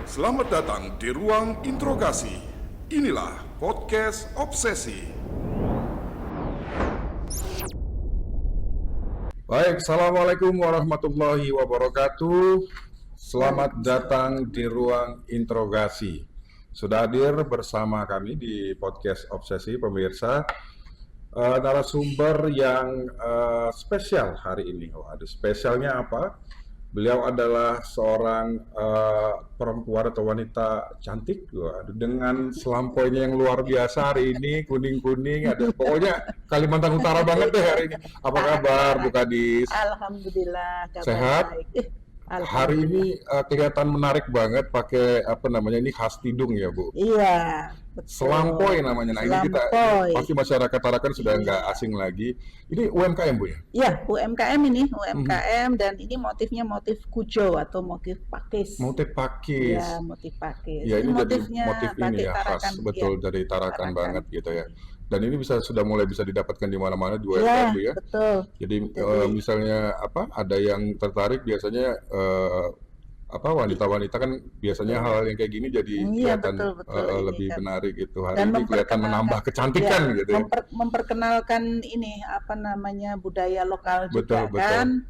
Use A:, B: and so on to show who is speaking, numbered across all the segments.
A: Selamat datang di ruang interogasi. Inilah podcast Obsesi. Baik, Assalamualaikum warahmatullahi wabarakatuh. Selamat datang di ruang interogasi. Sudah hadir bersama kami di podcast Obsesi, pemirsa. Narasumber yang spesial hari ini. Ada spesialnya apa? Beliau adalah seorang perempuan atau wanita cantik dengan selampoinya yang luar biasa hari ini, kuning-kuning, ada pokoknya Kalimantan Utara banget deh hari ini. Apa kabar Bu Kadis?
B: Alhamdulillah, kabar
A: Sehat?
B: baik.
A: Hari ini kelihatan menarik banget pakai ini khas Tidung ya Bu?
B: Iya, betul.
A: Selampoi namanya. Nah ini kita pasti masyarakat Tarakan sudah nggak asing lagi. Ini UMKM Bu ya?
B: Iya, UMKM ini, UMKM dan ini motifnya motif kujo atau motif pakis.
A: Motif pakis.
B: Iya, motif pakis.
A: Ya, ini
B: motifnya
A: motif ini ya
B: Tarakan,
A: khas betul
B: ya,
A: dari Tarakan banget gitu ya. Dan ini sudah mulai bisa didapatkan di mana-mana di
B: ya,
A: Bu ya.
B: Betul.
A: Jadi misalnya ada yang tertarik biasanya wanita-wanita kan biasanya hal yang kayak gini jadi kelihatan lebih menarik gitu. Hari ini kelihatan menambah kecantikan gitu ya.
B: Memperkenalkan ini budaya lokal juga kan.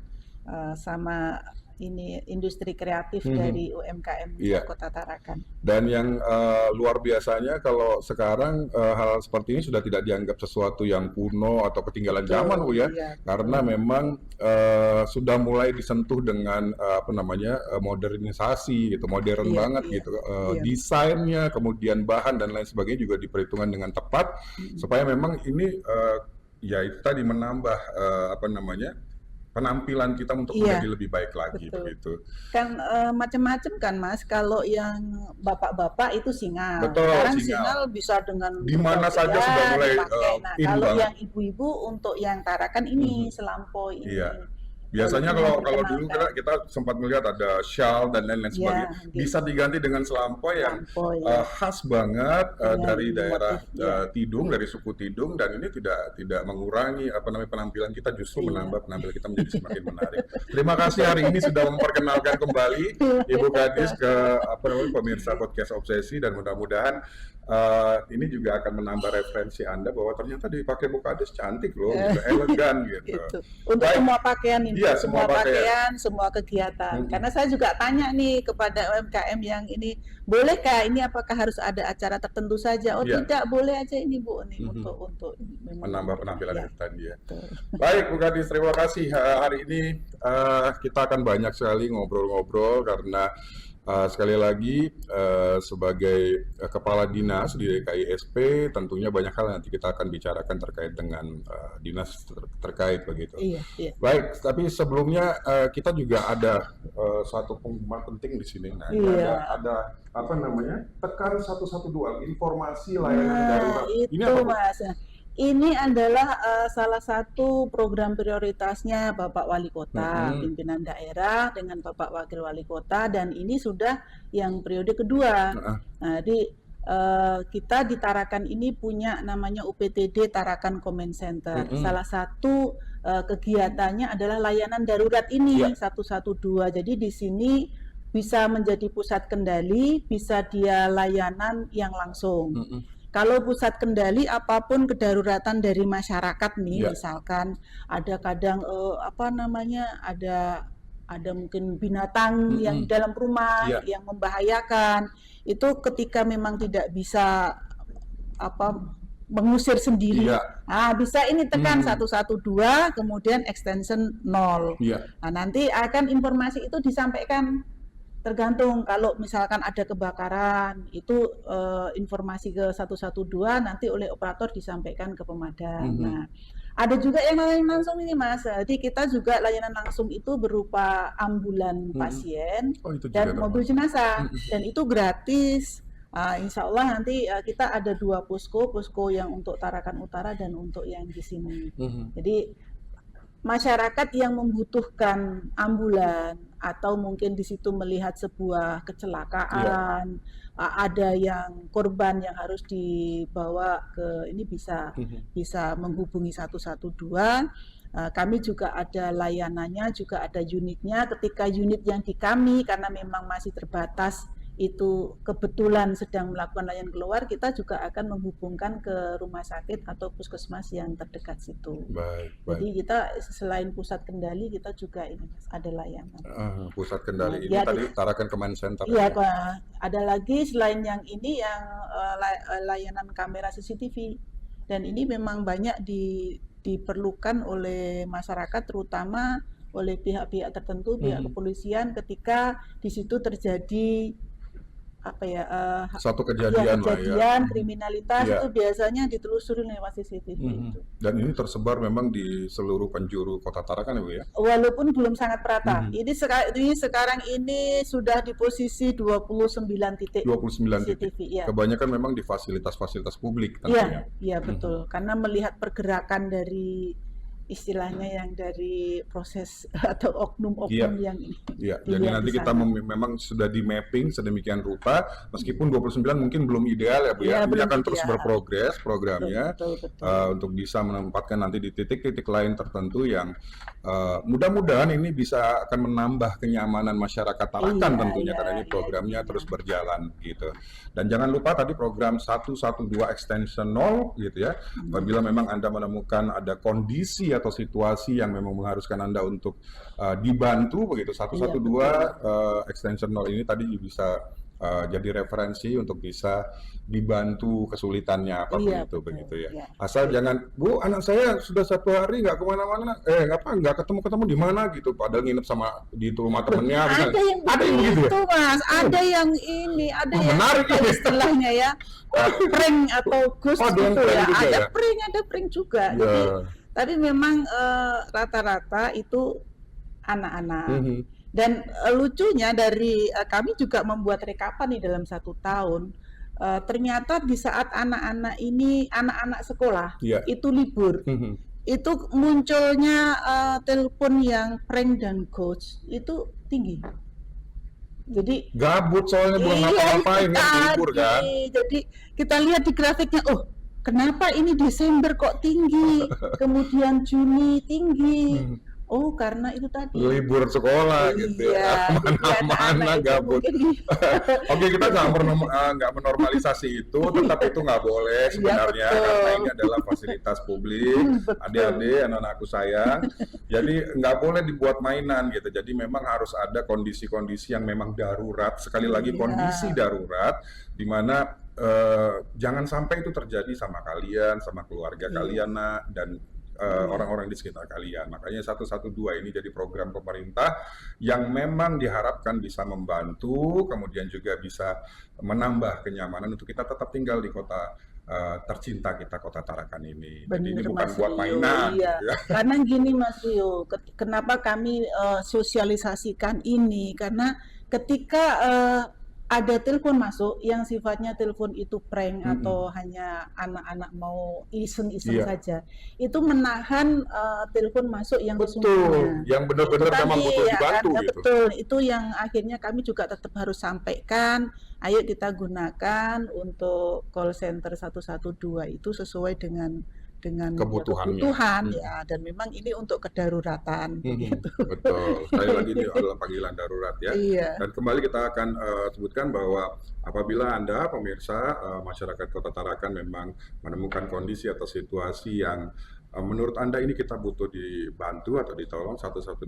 B: Sama ini industri kreatif dari UMKM Kota Tarakan.
A: Dan yang luar biasanya kalau sekarang hal seperti ini sudah tidak dianggap sesuatu yang kuno atau ketinggalan zaman Bu ya, karena memang sudah mulai disentuh dengan modernisasi gitu, modern banget gitu. Desainnya, kemudian bahan dan lain sebagainya juga diperhitungkan dengan tepat supaya memang ini itu tadi menambah penampilan kita untuk menjadi lebih baik lagi begitu.
B: Kan macam-macam kan Mas, kalau yang bapak-bapak itu singal.
A: Betul,
B: sekarang singal bisa dengan
A: di mana saja sudah mulai
B: kalau yang ibu-ibu untuk yang Tarakan ini selampoi ini.
A: Iya. Biasanya kalau dulu kita sempat melihat ada shawl dan lain-lain sebagainya, bisa diganti dengan selampoi yang khas banget dari daerah Tidung, dari suku Tidung, dan ini tidak mengurangi penampilan kita, justru menambah penampilan kita menjadi semakin menarik. Terima kasih hari ini sudah memperkenalkan kembali Ibu Kadis ke pemirsa podcast Obsesi, dan mudah-mudahan ini juga akan menambah referensi Anda bahwa ternyata dipakai Bu Kadis cantik loh, gitu, elegan gitu.
B: Untuk semua pakaian ini.
A: Iya,
B: semua pakaian, semua kegiatan. Karena saya juga tanya nih kepada UMKM yang ini, bolehkah ini apakah harus ada acara tertentu saja? Tidak, boleh aja ini Bu, ini untuk
A: menambah penampilan itu tadi ya. Baik Bu Kadis, terima kasih. Hari ini kita akan banyak sekali ngobrol-ngobrol karena sekali lagi sebagai kepala dinas di DKISP tentunya banyak hal nanti kita akan bicarakan terkait dengan dinas terkait begitu. Iya. Baik, tapi sebelumnya kita juga ada satu pengumuman penting di sini. Nah, ada tekan 112 informasi layanan darurat.
B: Ini apa, Mas? Ini adalah salah satu program prioritasnya Bapak Wali Kota, pimpinan daerah dengan Bapak Wakil Wali Kota, dan ini sudah yang periode kedua. Nah, jadi kita di Tarakan ini punya namanya UPTD Tarakan Command Center. Salah satu kegiatannya adalah layanan darurat ini 112. Jadi di sini bisa menjadi pusat kendali, bisa dia layanan yang langsung. Kalau pusat kendali apapun kedaruratan dari masyarakat nih, misalkan ada kadang ada mungkin binatang yang di dalam rumah yang membahayakan, itu ketika memang tidak bisa mengusir sendiri, bisa ini tekan 112 kemudian extension 0. Nah, nanti akan informasi itu disampaikan. Tergantung kalau misalkan ada kebakaran, itu informasi ke 112 nanti oleh operator disampaikan ke pemadam. Nah, ada juga yang layanan langsung ini Mas. Jadi kita juga layanan langsung itu berupa ambulan pasien dan mobil jenazah, dan itu gratis. Insya Allah nanti kita ada 2 posko yang untuk Tarakan Utara dan untuk yang di sini. Jadi masyarakat yang membutuhkan ambulan atau mungkin di situ melihat sebuah kecelakaan, ada yang korban yang harus dibawa ke ini bisa menghubungi 112. Kami juga ada layanannya, juga ada unitnya. Ketika unit yang di kami karena memang masih terbatas itu kebetulan sedang melakukan layanan keluar, kita juga akan menghubungkan ke rumah sakit atau puskesmas yang terdekat situ.
A: Baik.
B: Jadi kita selain pusat kendali, kita juga ini ada layanan.
A: Pusat kendali ini tadi Tarakan Command Center.
B: Iya, ada lagi selain yang ini yang layanan kamera CCTV, dan ini memang banyak diperlukan oleh masyarakat, terutama oleh pihak-pihak tertentu, pihak kepolisian ketika di situ terjadi
A: satu kejadian
B: kriminalitas itu biasanya ditelusuri lewat CCTV itu.
A: Dan ini tersebar memang di seluruh penjuru Kota Tarakan ya Bu ya?
B: Walaupun belum sangat merata. Ini sekarang ini sudah di posisi 29 titik.
A: 29
B: CCTV,
A: titik. Kebanyakan memang di fasilitas-fasilitas publik tentunya.
B: Iya, betul. Karena melihat pergerakan dari istilahnya yang dari proses atau oknum-oknum yang ini.
A: Iya, jadi nanti kita memang sudah di mapping sedemikian rupa, meskipun 29 mungkin belum ideal ya Bu ya. Ini akan terus berprogres programnya betul. Untuk bisa menempatkan nanti di titik-titik lain tertentu yang mudah-mudahan ini bisa akan menambah kenyamanan masyarakat Tarakan tentunya karena ini programnya terus berjalan gitu. Dan jangan lupa tadi program 112 extension 0 gitu ya. Apabila memang Anda menemukan ada kondisi atau situasi yang memang mengharuskan Anda untuk dibantu begitu, 112 extension 0 ini tadi bisa jadi referensi untuk bisa dibantu kesulitannya apa begitu ya. Asal jangan, Bu, anak saya sudah 1 hari nggak kemana-mana, nggak ketemu di mana gitu, padahal nginep sama di rumah temennya.
B: Ada yang begitu ya? Mas, ada yang ini, ada yang
A: menarik
B: istilahnya ya, prank atau ghost gitu ya. Ada prank juga. Tapi memang rata-rata itu anak-anak. Dan lucunya dari kami juga membuat rekapan nih dalam 1 tahun. Ternyata di saat anak-anak ini, anak-anak sekolah itu libur, itu munculnya telepon yang prank dan ghost itu tinggi. Jadi
A: gabut soalnya belum ngapa-ngapain libur kan.
B: Jadi kita lihat di grafiknya, kenapa ini Desember kok tinggi, kemudian Juni tinggi. Karena itu tadi
A: libur sekolah gitu ya, mana-mana gabut. Oke, kita nggak menormalisasi itu, tetapi itu nggak boleh sebenarnya karena ini adalah fasilitas publik, adik-adik, anak-anakku sayang. Jadi nggak boleh dibuat mainan gitu. Jadi memang harus ada kondisi-kondisi yang memang darurat. Sekali lagi kondisi darurat, di mana jangan sampai itu terjadi sama kalian, sama keluarga kalian nak, dan orang-orang di sekitar kalian. Makanya 112 ini jadi program pemerintah yang memang diharapkan bisa membantu, kemudian juga bisa menambah kenyamanan untuk kita tetap tinggal di kota tercinta kita, Kota Tarakan ini. Jadi ini bukan buat mainan.
B: Ya. Karena gini Mas Rio, kenapa kami sosialisasikan ini? Karena ketika ada telepon masuk yang sifatnya telepon itu prank atau hanya anak-anak mau iseng-iseng saja, itu menahan telepon masuk yang sesungguhnya,
A: yang benar-benar memang butuh dibantu gitu.
B: Betul, itu yang akhirnya kami juga tetap harus sampaikan, ayo kita gunakan untuk call center 112 itu sesuai dengan kebutuhan ya, dan memang ini untuk kedaruratan gitu.
A: Betul, sekali lagi ini adalah panggilan darurat ya. Dan kembali kita akan sebutkan bahwa apabila Anda pemirsa masyarakat Kota Tarakan memang menemukan kondisi atau situasi yang menurut Anda ini kita butuh dibantu atau ditolong, 112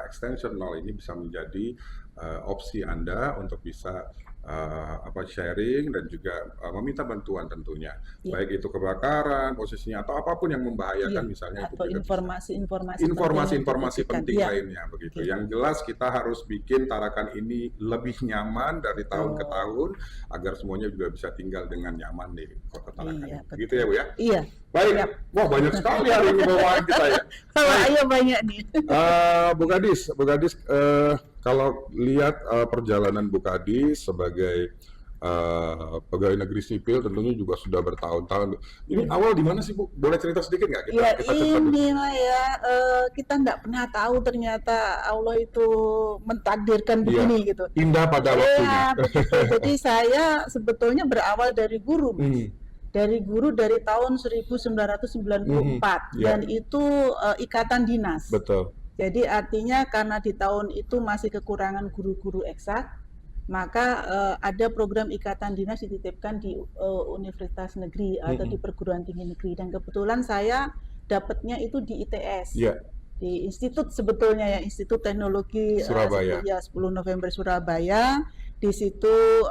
A: extension 0 ini bisa menjadi opsi Anda untuk bisa sharing dan juga meminta bantuan tentunya, baik itu kebakaran posisinya atau apapun yang membahayakan misalnya
B: atau
A: itu
B: informasi
A: penting lainnya begitu. Yang jelas kita harus bikin Tarakan ini lebih nyaman dari tahun ke tahun agar semuanya juga bisa tinggal dengan nyaman di Kota Tarakan. Begitu ya Bu ya?
B: Iya.
A: Baik. Wah, banyak sekali hari ini bawaan kita ya.
B: Ayo banyak nih.
A: Bu Gadis, kalau lihat perjalanan Bu Gadis sebagai pegawai negeri sipil tentunya juga sudah bertahun-tahun. Ini awal di mana sih Bu? Boleh cerita sedikit nggak?
B: Kita nggak pernah tahu ternyata Allah itu mentakdirkan begini gitu.
A: Indah pada waktunya.
B: Jadi saya sebetulnya berawal dari guru, Mas. Dari tahun 1994 dan itu ikatan dinas.
A: Betul.
B: Jadi artinya karena di tahun itu masih kekurangan guru-guru eksak, maka ada program ikatan dinas dititipkan di universitas negeri atau di perguruan tinggi negeri, dan kebetulan saya dapatnya itu di ITS. Di institut, sebetulnya ya, Institut Teknologi
A: Surabaya.
B: 10 November Surabaya. Di situ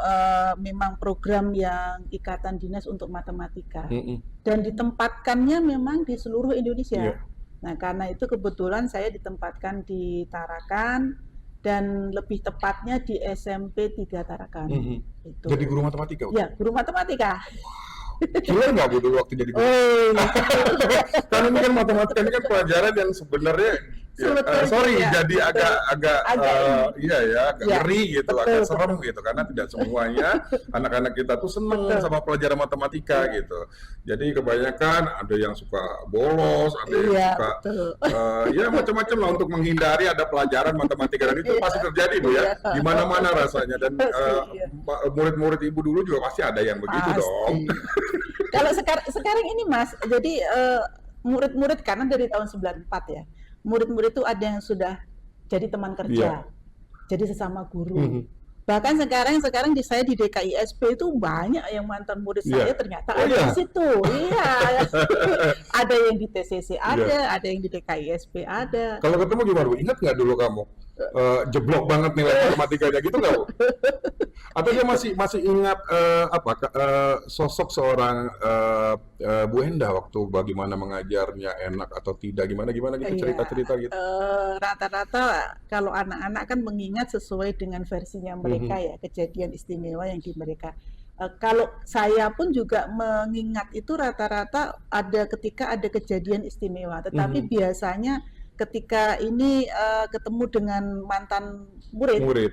B: memang program yang ikatan dinas untuk matematika, dan ditempatkannya memang di seluruh Indonesia. Nah, karena itu kebetulan saya ditempatkan di Tarakan, dan lebih tepatnya di SMP 3 Tarakan. Itu.
A: Jadi guru matematika?
B: Ya, guru matematika.
A: Killer nggak Bu dulu waktu jadi guru? Karena ini kan matematika ini kan pelajaran yang sebenarnya jadi agak ngeri gitu, agak serem gitu, karena tidak semuanya anak-anak kita tuh seneng sama pelajaran matematika gitu. Jadi kebanyakan ada yang suka bolos, ada yang suka ya macam-macam lah untuk menghindari ada pelajaran matematika, dan itu pasti terjadi Bu ya, di mana-mana rasanya, dan murid-murid Ibu dulu juga pasti ada yang begitu dong.
B: Kalau sekarang ini Mas, jadi murid-murid, karena dari tahun 94 ya, murid-murid itu ada yang sudah jadi teman kerja, jadi sesama guru. Bahkan sekarang saya di DKISP itu banyak yang mantan murid saya ternyata ada di situ. Ada yang di TCC ada yang di DKISP ada.
A: Kalau ketemu gimana Bu? Ingat nggak dulu kamu jeblok banget nilai matematikanya gitu nggak Bu? Atau dia masih ingat sosok seorang Bu Enda waktu bagaimana mengajarnya, enak atau tidak, gimana gitu, cerita-cerita gitu?
B: Rata-rata kalau anak-anak kan mengingat sesuai dengan versinya mereka ya, kejadian istimewa yang di mereka. Kalau saya pun juga mengingat itu rata-rata ketika ada kejadian istimewa, tetapi biasanya ketika ini ketemu dengan mantan murid.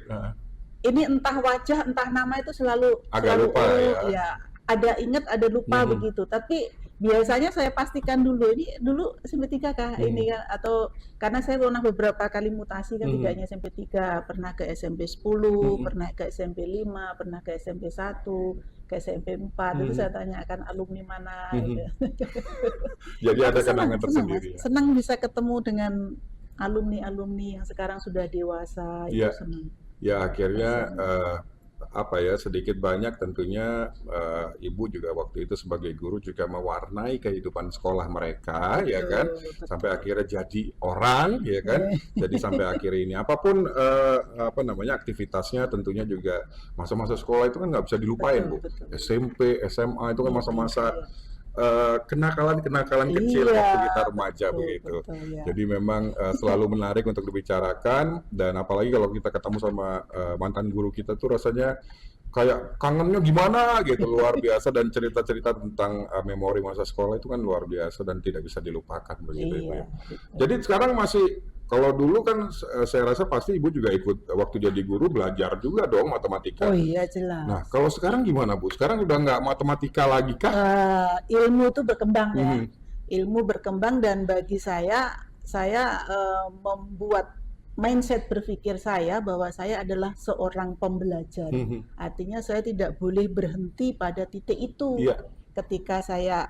B: Ini entah wajah, entah nama itu selalu
A: lupa
B: ya. Ada ingat, ada lupa begitu. Tapi biasanya saya pastikan dulu, ini dulu SMP 3 kah ini kan, atau karena saya pernah beberapa kali mutasi kan, tidak hanya SMP 3, pernah ke SMP 10, pernah ke SMP 5, pernah ke SMP 1, ke SMP 4, itu saya tanyakan alumni mana.
A: Jadi ada kenangan tersendiri.
B: Senang bisa ketemu dengan alumni-alumni yang sekarang sudah dewasa, itu senang.
A: Ya akhirnya sedikit banyak tentunya Ibu juga waktu itu sebagai guru juga mewarnai kehidupan sekolah mereka, ya kan, sampai akhirnya jadi orang, ya kan, jadi sampai akhir ini apapun aktivitasnya tentunya juga masa-masa sekolah itu kan nggak bisa dilupain Bu. SMP, SMA itu kan masa-masa kenakalan kecil waktu kita remaja begitu. Jadi memang selalu menarik untuk dibicarakan, dan apalagi kalau kita ketemu sama mantan guru kita tuh rasanya kayak kangennya gimana gitu, luar biasa, dan cerita-cerita tentang memori masa sekolah itu kan luar biasa dan tidak bisa dilupakan begitu Ibu ya. Jadi sekarang masih, kalau dulu kan saya rasa pasti Ibu juga ikut waktu jadi guru belajar juga dong matematika.
B: Oh iya, jelas.
A: Nah kalau sekarang gimana Bu? Sekarang udah nggak matematika lagi kah?
B: Ilmu itu berkembang ya. Ilmu berkembang, dan bagi saya membuat mindset berpikir saya bahwa saya adalah seorang pembelajar. Artinya saya tidak boleh berhenti pada titik itu. Ketika saya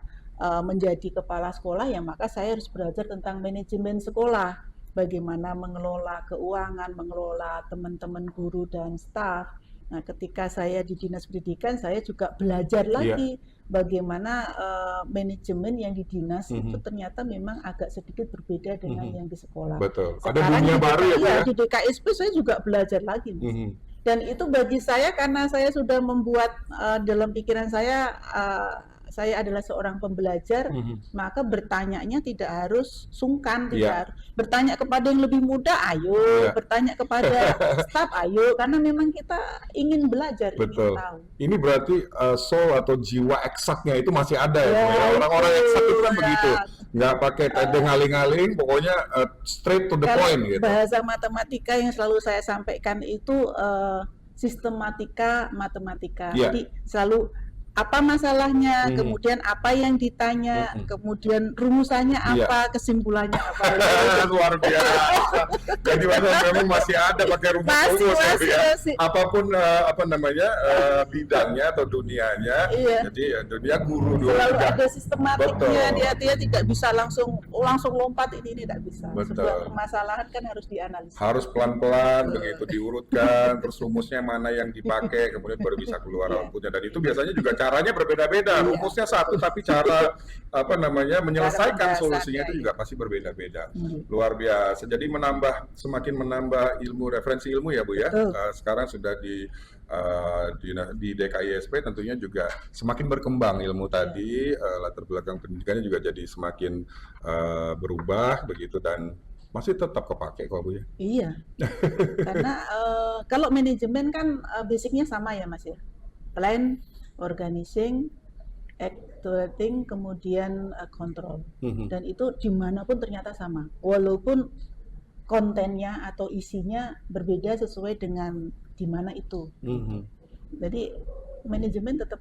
B: menjadi kepala sekolah, ya maka saya harus belajar tentang manajemen sekolah. Bagaimana mengelola keuangan, mengelola teman-teman guru dan staf. Nah, ketika saya di Dinas Pendidikan, saya juga belajar lagi bagaimana manajemen yang di dinas itu ternyata memang agak sedikit berbeda dengan yang di sekolah.
A: Betul.
B: Sekarang
A: ada dunia baru ya,
B: di DKISP saya juga belajar lagi. Dan itu bagi saya, karena saya sudah membuat dalam pikiran saya adalah seorang pembelajar, maka bertanyanya tidak harus sungkan, tidak harus bertanya kepada yang lebih muda, ayo, bertanya kepada staf, ayo, karena memang kita ingin belajar, ingin tahu.
A: Ini berarti soul atau jiwa eksaknya itu masih ada ya, orang-orang eksak itu kan begitu, nggak pakai ngaling-ngaling, pokoknya straight to the point gitu.
B: Bahasa matematika yang selalu saya sampaikan itu sistematika matematika, jadi selalu apa masalahnya, kemudian apa yang ditanya, kemudian rumusannya apa, kesimpulannya apa.
A: Luar biasa. Jadi memang masih ada pakai rumus-rumus ya. Apapun bidangnya atau dunianya. Jadi ya, dunia guru dulu.
B: Selalu ada sistematiknya. Dia tidak bisa langsung lompat ini tidak bisa. Sebuah permasalahan kan harus dianalisis.
A: Harus pelan-pelan, begitu diurutkan, terus rumusnya mana yang dipakai, kemudian baru bisa keluar outputnya. Dan itu biasanya juga caranya berbeda-beda. Rumusnya satu, tapi cara menyelesaikan solusinya itu juga pasti berbeda-beda. Luar biasa. Jadi semakin menambah referensi ilmu ya Bu ya. Sekarang sudah di DKISP tentunya juga semakin berkembang ilmu tadi, latar belakang pendidikannya juga jadi semakin berubah begitu, dan masih tetap kepake kok Bu ya.
B: Iya. Karena kalau manajemen kan basicnya sama ya Mas ya. Plan, organizing, actuating, kemudian control. Dan itu dimanapun ternyata sama. Walaupun kontennya atau isinya berbeda sesuai dengan di mana itu. Jadi manajemen tetap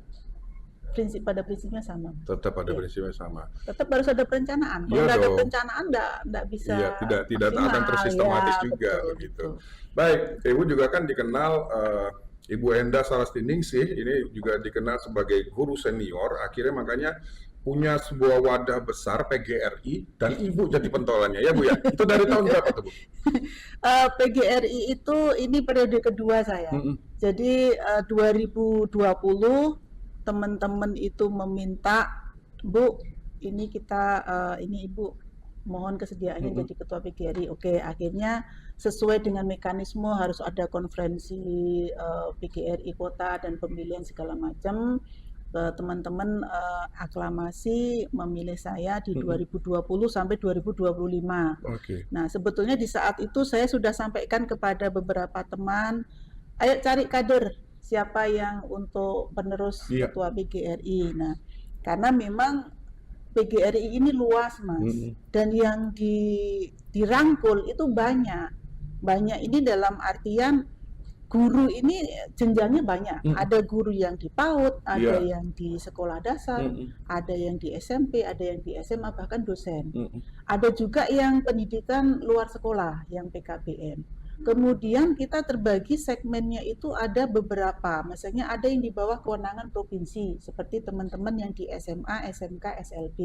B: pada prinsipnya sama.
A: Tetap pada prinsipnya sama.
B: Tetap harus ada perencanaan. Kalau nggak ada perencanaan nggak bisa.
A: Iya, tidak akan tersistematis juga begitu. Baik, Ibu juga kan dikenal Ibu Enda Salastiningsih ini juga dikenal sebagai guru senior, akhirnya makanya punya sebuah wadah besar PGRI dan Ibu jadi pentolannya ya Bu ya. Itu dari tahun berapa tuh Bu?
B: PGRI itu ini periode kedua saya. Jadi 2020 teman-teman itu meminta, Bu, ini Ibu mohon kesediaannya jadi ketua PGRI. Oke, akhirnya sesuai dengan mekanisme harus ada konferensi PGRI kota dan pemilihan segala macam. Teman-teman aklamasi memilih saya di 2020 sampai 2025. Nah, sebetulnya di saat itu saya sudah sampaikan kepada beberapa teman, ayo cari kader siapa yang untuk penerus ketua PGRI. Nah, karena memang PGRI ini luas Mas, dan yang dirangkul itu banyak ini dalam artian guru ini jenjangnya banyak. Ada guru yang di PAUD, ada yang di sekolah dasar, ada yang di SMP, ada yang di SMA, bahkan dosen. Ada juga yang pendidikan luar sekolah, yang PKBM. Kemudian kita terbagi segmennya itu ada beberapa, misalnya ada yang di bawah kewenangan provinsi, seperti teman-teman yang di SMA, SMK, SLB.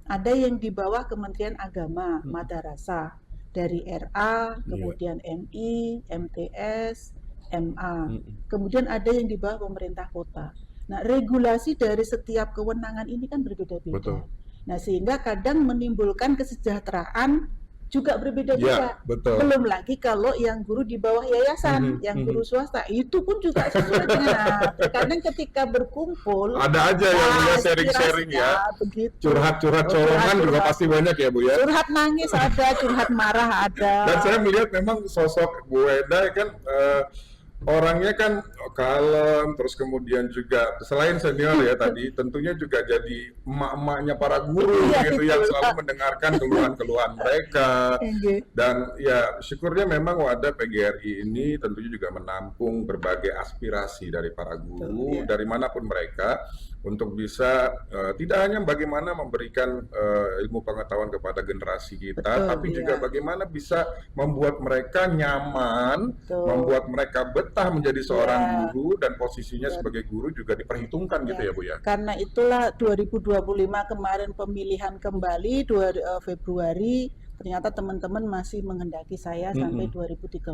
B: Ada yang di bawah Kementerian Agama, Madrasah, dari RA, kemudian MI, MTS, MA. Kemudian ada yang di bawah pemerintah kota. Nah, regulasi dari setiap kewenangan ini kan berbeda-beda. Nah, sehingga kadang menimbulkan kesejahteraan juga berbeda-beda. Belum lagi kalau yang guru di bawah yayasan, yang guru swasta, itu pun juga sesuai dengan kadang ketika berkumpul
A: ada aja yang sharing-sharing ya. Curhat-curhat corongan juga pasti banyak ya Bu ya.
B: Curhat nangis ada, curhat marah ada.
A: Dan saya melihat memang sosok Bu Enda kan orangnya kan kalem, terus kemudian juga selain senior ya tadi, tentunya juga jadi emak-emaknya para guru gitu yang selalu mendengarkan keluhan-keluhan mereka. Dan ya syukurnya memang wadah PGRI ini tentunya juga menampung berbagai aspirasi dari para guru dari manapun mereka, untuk bisa tidak hanya bagaimana memberikan ilmu pengetahuan kepada generasi kita, tapi juga bagaimana bisa membuat mereka nyaman, membuat mereka betah menjadi seorang guru, dan posisinya sebagai guru juga diperhitungkan gitu ya Bu ya.
B: Karena itulah 2025 kemarin pemilihan kembali Februari, ternyata teman-teman masih menghendaki saya sampai 2030.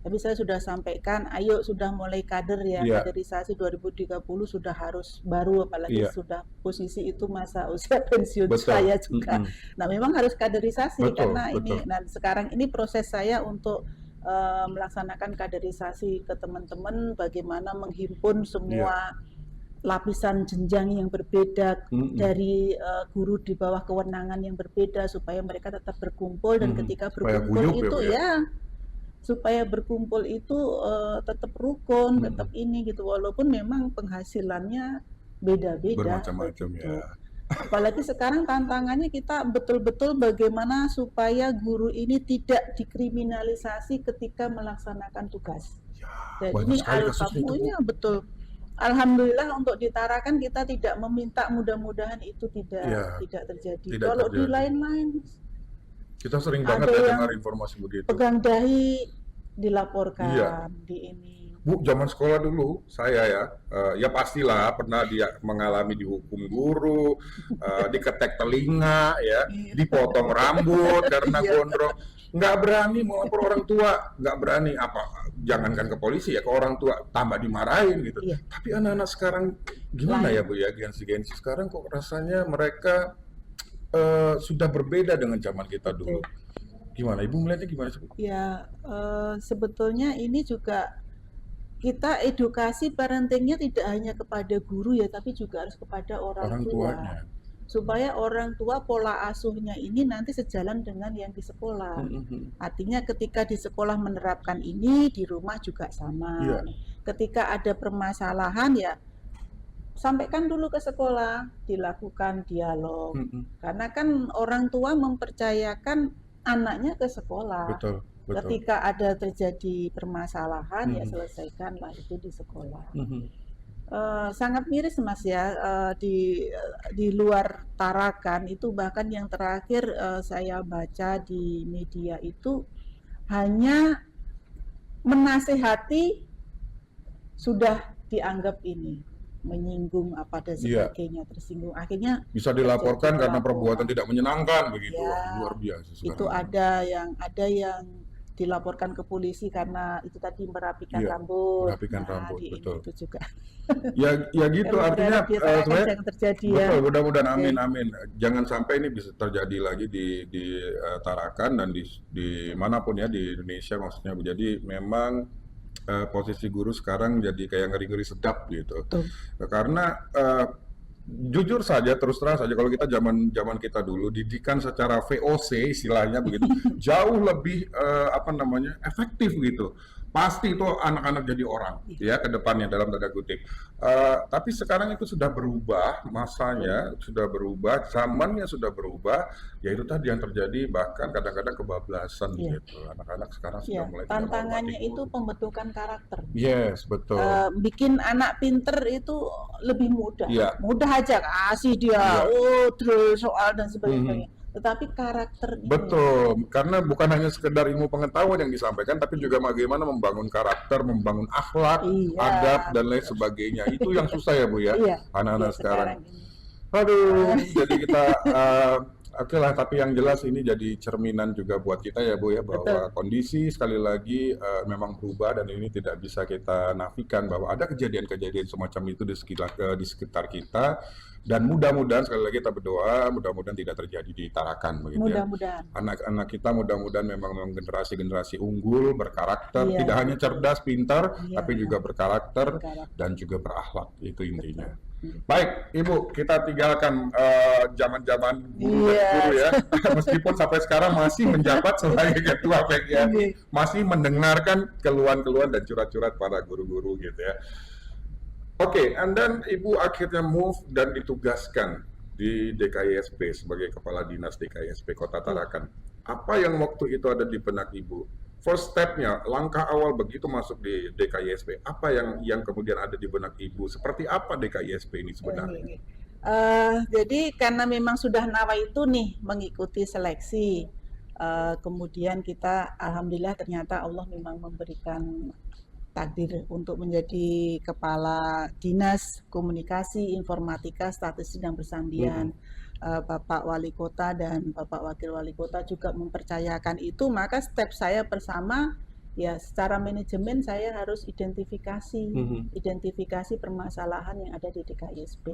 B: Tapi saya sudah sampaikan, ayo sudah mulai kader ya, kaderisasi 2030 sudah harus baru, apalagi sudah posisi itu masa usia pensiun saya juga. Nah, memang harus kaderisasi karena ini. Nah, sekarang ini proses saya untuk melaksanakan kaderisasi ke teman-teman, bagaimana menghimpun semua lapisan jenjang yang berbeda dari guru di bawah kewenangan yang berbeda, supaya mereka tetap berkumpul, dan ketika berkumpul itu supaya berkumpul itu tetap rukun, tetap ini gitu, walaupun memang penghasilannya beda-beda.
A: Bermacam-macam ya.
B: Apalagi sekarang tantangannya kita betul-betul bagaimana supaya guru ini tidak dikriminalisasi ketika melaksanakan tugas. Dan ini alfabetnya betul. Alhamdulillah untuk di Tarakan kita tidak meminta, mudah-mudahan itu tidak terjadi. Kalau di lain-lain
A: kita sering banget dengar informasi begitu.
B: Pegang dahi dilaporkan di ini.
A: Bu, zaman sekolah dulu saya ya pastilah pernah dia mengalami dihukum guru, diketek telinga ya, dipotong rambut karena gondrong. Nggak berani melapor orang tua, nggak berani jangankan ke polisi ya, ke orang tua tambah dimarahin gitu. Tapi anak-anak sekarang gimana ya Bu ya, Gen-Z sekarang kok rasanya mereka sudah berbeda dengan zaman kita dulu. Gimana Ibu melihatnya gimana sih Bu?
B: Ya sebetulnya ini juga kita edukasi parentingnya tidak hanya kepada guru ya, tapi juga harus kepada orang tua. Supaya orang tua pola asuhnya ini nanti sejalan dengan yang di sekolah. Artinya ketika di sekolah menerapkan ini, di rumah juga sama. Ketika ada permasalahan ya sampaikan dulu ke sekolah, dilakukan dialog. Karena kan orang tua mempercayakan anaknya ke sekolah.
A: Betul.
B: Ketika ada terjadi permasalahan ya selesaikanlah itu di sekolah. Sangat miris Mas ya, di luar Tarakan itu bahkan yang terakhir saya baca di media itu hanya menasehati sudah dianggap ini menyinggung dan sebagainya, tersinggung, akhirnya
A: bisa dilaporkan karena perbuatan tidak menyenangkan begitu. Luar biasa sekarang.
B: Itu ada yang dilaporkan ke polisi karena itu tadi merapikan rambut.
A: Merapikan rambut, betul.
B: Itu juga.
A: ya gitu artinya
B: sebenarnya terjadi
A: betul, mudah-mudahan amin. Jangan sampai ini bisa terjadi lagi di Tarakan dan di manapun ya di Indonesia maksudnya. Jadi memang posisi guru sekarang jadi kayak ngeri-ngeri sedap gitu. Karena jujur saja, terus terang saja, kalau kita zaman kita dulu didikan secara VOC istilahnya begitu jauh lebih efektif gitu. Pasti itu anak-anak jadi orang ya ke depannya dalam tanda kutip. Tapi sekarang itu sudah berubah, masanya sudah berubah, zamannya sudah berubah. Ya itu tadi yang terjadi, bahkan kadang-kadang kebablasan gitu. Anak-anak sekarang sudah mulai
B: tantangannya itu pembentukan karakter.
A: Yes, betul.
B: Bikin anak pinter itu lebih mudah. Mudah aja kasih dia drill soal dan sebagainya. Tetapi karakter ini.
A: Betul, karena bukan hanya sekedar ilmu pengetahuan yang disampaikan, tapi juga bagaimana membangun karakter, membangun akhlak, adab, dan lain sebagainya. Itu yang susah ya Bu ya, anak-anak sekarang. Aduh, jadi kita, oke lah, tapi yang jelas ini jadi cerminan juga buat kita ya Bu ya, bahwa kondisi sekali lagi memang berubah dan ini tidak bisa kita nafikan bahwa ada kejadian-kejadian semacam itu di sekitar kita. Dan mudah-mudahan sekali lagi kita berdoa mudah-mudahan tidak terjadi di Tarakan begitu
B: mudah-mudahan.
A: Anak-anak kita mudah-mudahan memang generasi unggul, berkarakter, tidak hanya cerdas, pintar, tapi juga berkarakter dan juga berakhlak, itu intinya. Baik, Ibu, kita tinggalkan zaman-zaman guru ya. Meskipun sampai sekarang masih menjabat sebagai ketua PGRI, masih mendengarkan keluhan-keluhan dan curhat-curhat para guru-guru gitu ya. Oke, and then Ibu akhirnya move dan ditugaskan di DKISP sebagai Kepala Dinas DKISP Kota Tarakan. Apa yang waktu itu ada di benak Ibu? First step-nya, langkah awal begitu masuk di DKISP, apa yang kemudian ada di benak Ibu? Seperti apa DKISP ini sebenarnya?
B: Jadi karena memang sudah nawa itu nih mengikuti seleksi, kemudian kita alhamdulillah ternyata Allah memang memberikan takdir untuk menjadi Kepala Dinas Komunikasi Informatika Statistik dan Persandian. Bapak Wali Kota dan Bapak Wakil Wali Kota juga mempercayakan itu, maka step saya pertama ya secara manajemen saya harus identifikasi permasalahan yang ada di DKISP.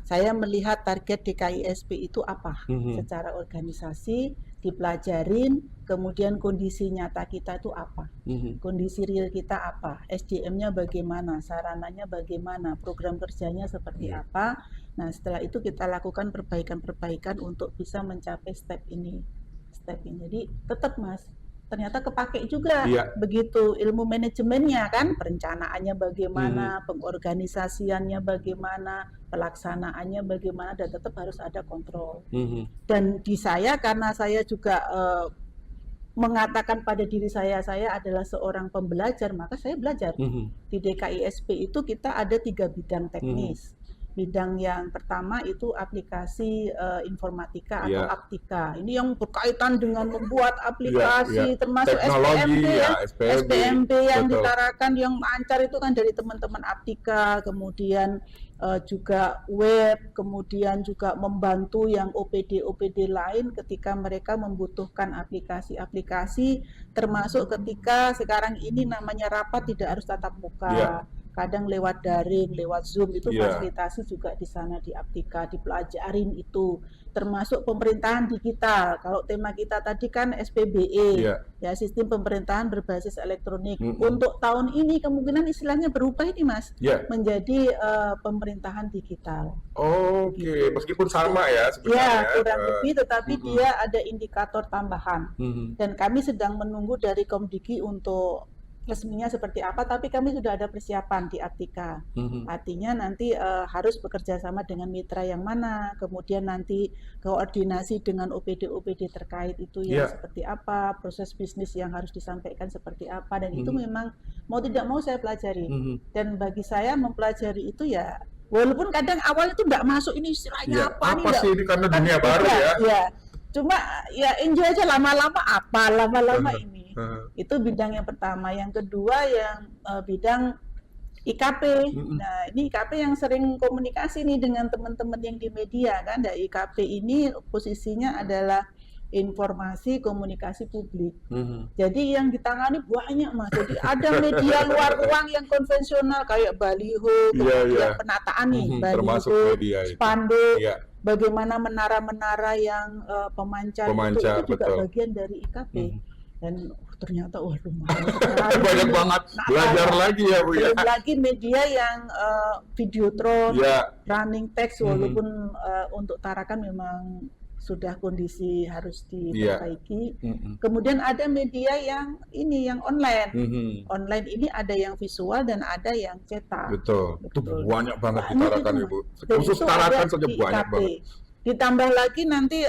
B: Saya melihat target DKISP itu apa secara organisasi, dipelajarin, kemudian kondisi nyata kita itu apa, kondisi real kita apa, SDM-nya bagaimana, sarananya bagaimana, program kerjanya seperti apa. Nah setelah itu kita lakukan perbaikan-perbaikan untuk bisa mencapai step ini. Jadi tetap Mas, ternyata kepake juga begitu ilmu manajemennya kan, perencanaannya bagaimana, pengorganisasiannya bagaimana, pelaksanaannya bagaimana, dan tetap harus ada kontrol. Dan di saya karena saya juga mengatakan pada diri saya adalah seorang pembelajar, maka saya belajar. Di DKISP itu kita ada 3 bidang teknis. Bidang yang pertama itu aplikasi informatika atau aptika. Ini yang berkaitan dengan membuat aplikasi, termasuk
A: teknologi,
B: SPMB yang ditarakan, yang lancar itu kan dari teman-teman aptika, kemudian juga web, kemudian juga membantu yang OPD lain ketika mereka membutuhkan aplikasi-aplikasi, termasuk ketika sekarang ini namanya rapat tidak harus tatap muka. Kadang lewat daring, lewat Zoom, itu fasilitasi juga di sana di aptika, dipelajarin itu, termasuk pemerintahan digital. Kalau tema kita tadi kan SPBE, ya sistem pemerintahan berbasis elektronik. Untuk tahun ini kemungkinan istilahnya berubah ini Mas, menjadi pemerintahan digital.
A: Oke, meskipun sama ya sebenarnya.
B: Ya, kurang lebih, tetapi dia ada indikator tambahan. Dan kami sedang menunggu dari Komdiki untuk resminya seperti apa, tapi kami sudah ada persiapan di aptika. Artinya nanti harus bekerja sama dengan mitra yang mana, kemudian nanti koordinasi dengan OPD terkait itu ya seperti apa, proses bisnis yang harus disampaikan seperti apa, dan itu memang mau tidak mau saya pelajari. Dan bagi saya mempelajari itu ya, walaupun kadang awal itu nggak masuk ini istilahnya apa
A: sih ini karena dunia baru ya.
B: Cuma ya enjoy aja, lama-lama ini. Itu bidang yang pertama. Yang kedua yang bidang IKP. Nah, ini IKP yang sering komunikasi nih dengan teman-teman yang di media kan. Dan IKP ini posisinya adalah informasi komunikasi publik. Jadi yang ditangani banyak Mas. Jadi ada media luar ruang yang konvensional kayak baliho, kemudian penataan nih, baliho, spanduk, bagaimana menara-menara yang pemancar itu juga bagian dari IKP. Dan ternyata lumayan
A: banyak banget belajar lagi ya Bu ya.
B: Belum lagi media yang videotron, running text, walaupun untuk tarakan memang sudah kondisi harus diperbaiki. Kemudian ada media yang ini yang online. Online ini ada yang visual dan ada yang cetak.
A: Betul. Itu banyak banget ditarakan Ibu. Khusus tarakan saja banyak banget.
B: Ditambah lagi nanti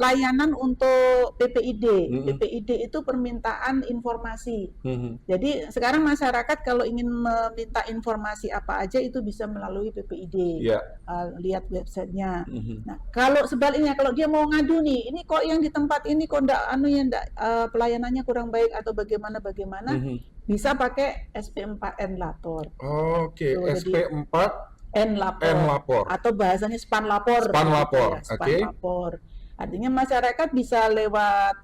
B: layanan untuk PPID. PPID itu permintaan informasi. Jadi sekarang masyarakat kalau ingin meminta informasi apa aja itu bisa melalui PPID. Lihat websitenya. Nah, kalau sebaliknya kalau dia mau ngadu nih, ini kok yang di tempat ini kok pelayanannya kurang baik atau bagaimana, bisa pakai SP4N lapor.
A: Oke, SP4
B: N-lapor atau bahasanya span lapor. Lapor. Artinya masyarakat bisa lewat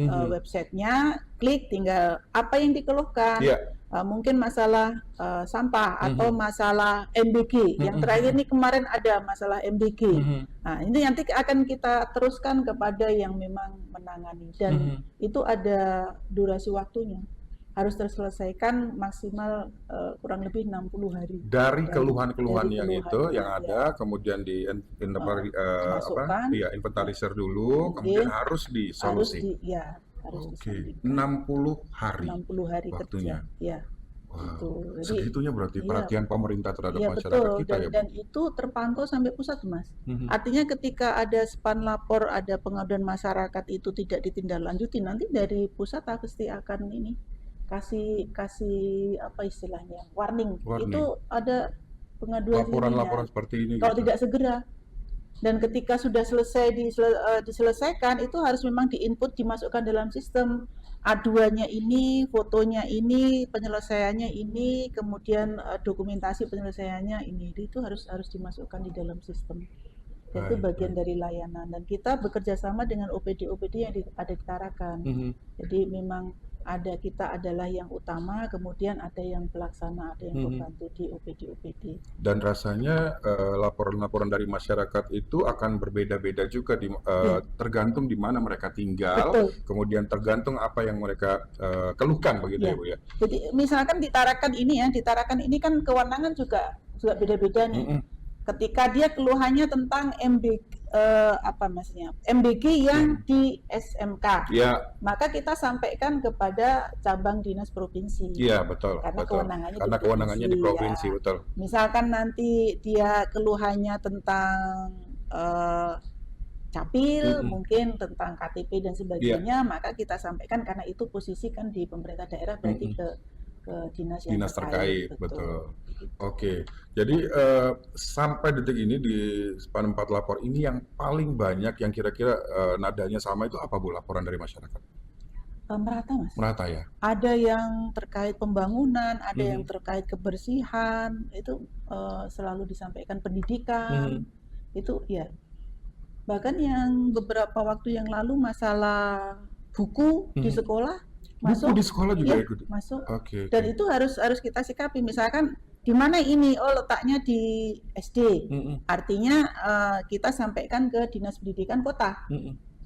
B: websitenya, klik, tinggal apa yang dikeluhkan. Mungkin masalah sampah atau masalah MBG. Yang terakhir ini kemarin ada masalah MBG. Nah, ini nanti akan kita teruskan kepada yang memang menangani, dan itu ada durasi waktunya. Harus terselesaikan maksimal kurang lebih 60 hari.
A: Dari keluhan-keluhan yang itu yang ada, kemudian di inventarisir dulu, kemudian harus disolusi.
B: Harus
A: 60 hari.
B: 60 hari
A: waktunya.
B: Kerja.
A: Wow. Segitunya berarti perhatian pemerintah terhadap masyarakat kita ya.
B: Dan itu terpantau sampai pusat Mas. Artinya ketika ada span lapor, ada pengaduan masyarakat itu tidak ditindaklanjuti, nanti dari pusat pasti akan kasih apa istilahnya warning. Itu ada pengaduan
A: laporan seperti ini
B: kalau tidak segera, dan ketika sudah selesai diselesaikan itu harus memang diinput, dimasukkan dalam sistem aduannya ini, fotonya ini, penyelesaiannya ini, kemudian dokumentasi penyelesaiannya ini, itu harus dimasukkan di dalam sistem. Itu bagian dari layanan, dan kita bekerja sama dengan OPD yang ada di Tarakan. Jadi memang kita adalah yang utama, kemudian ada yang pelaksana, ada yang membantu di OPD.
A: Dan rasanya laporan-laporan dari masyarakat itu akan berbeda-beda juga tergantung di mana mereka tinggal. Kemudian tergantung apa yang mereka keluhkan begitu ya Bu ya.
B: Jadi misalkan di Tarakan ini kan kewenangan juga beda-beda nih. Ketika dia keluhannya tentang MBG yang di SMK, maka kita sampaikan kepada cabang dinas provinsi.
A: Iya, betul.
B: Karena
A: kewenangannya di provinsi, betul.
B: Misalkan nanti dia keluhannya tentang capil, mungkin tentang KTP dan sebagainya, maka kita sampaikan karena itu posisi kan di pemerintah daerah berarti ke dinas yang
A: terkait. Betul. Oke, jadi sampai detik ini di SPAN 4 lapor ini yang paling banyak yang kira-kira nadanya sama itu apa Bu laporan dari masyarakat?
B: Merata Mas.
A: Merata ya?
B: Ada yang terkait pembangunan, ada yang terkait kebersihan, itu selalu disampaikan pendidikan, itu ya. Bahkan yang beberapa waktu yang lalu masalah buku di sekolah, masuk
A: di sekolah juga
B: ya,
A: ikut?
B: Masuk.
A: Okay.
B: Dan itu harus kita sikapi, misalkan di mana ini? Oh, letaknya di SD. Artinya kita sampaikan ke Dinas Pendidikan Kota.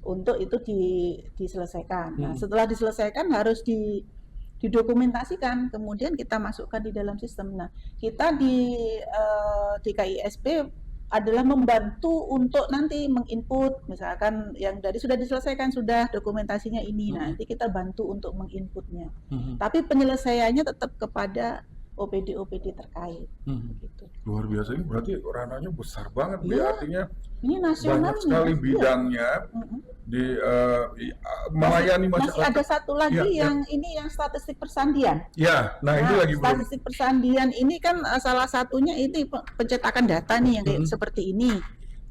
B: Untuk itu diselesaikan. Nah, setelah diselesaikan harus didokumentasikan, kemudian kita masukkan di dalam sistem. Nah, kita di KISP adalah membantu untuk nanti menginput, misalkan yang dari sudah diselesaikan, sudah dokumentasinya ini, nanti kita bantu untuk menginputnya. Tapi penyelesaiannya tetap kepada OPD terkait. Gitu.
A: Luar biasa, ini berarti ranahnya besar banget ya, artinya
B: ini nasional
A: banyak sekali bidangnya di melayani masyarakat.
B: Masih ada satu lagi yang statistik persandian.
A: Ya, nah ini lagi
B: statistik persandian ini kan salah satunya ini pencetakan data nih yang kayak seperti ini.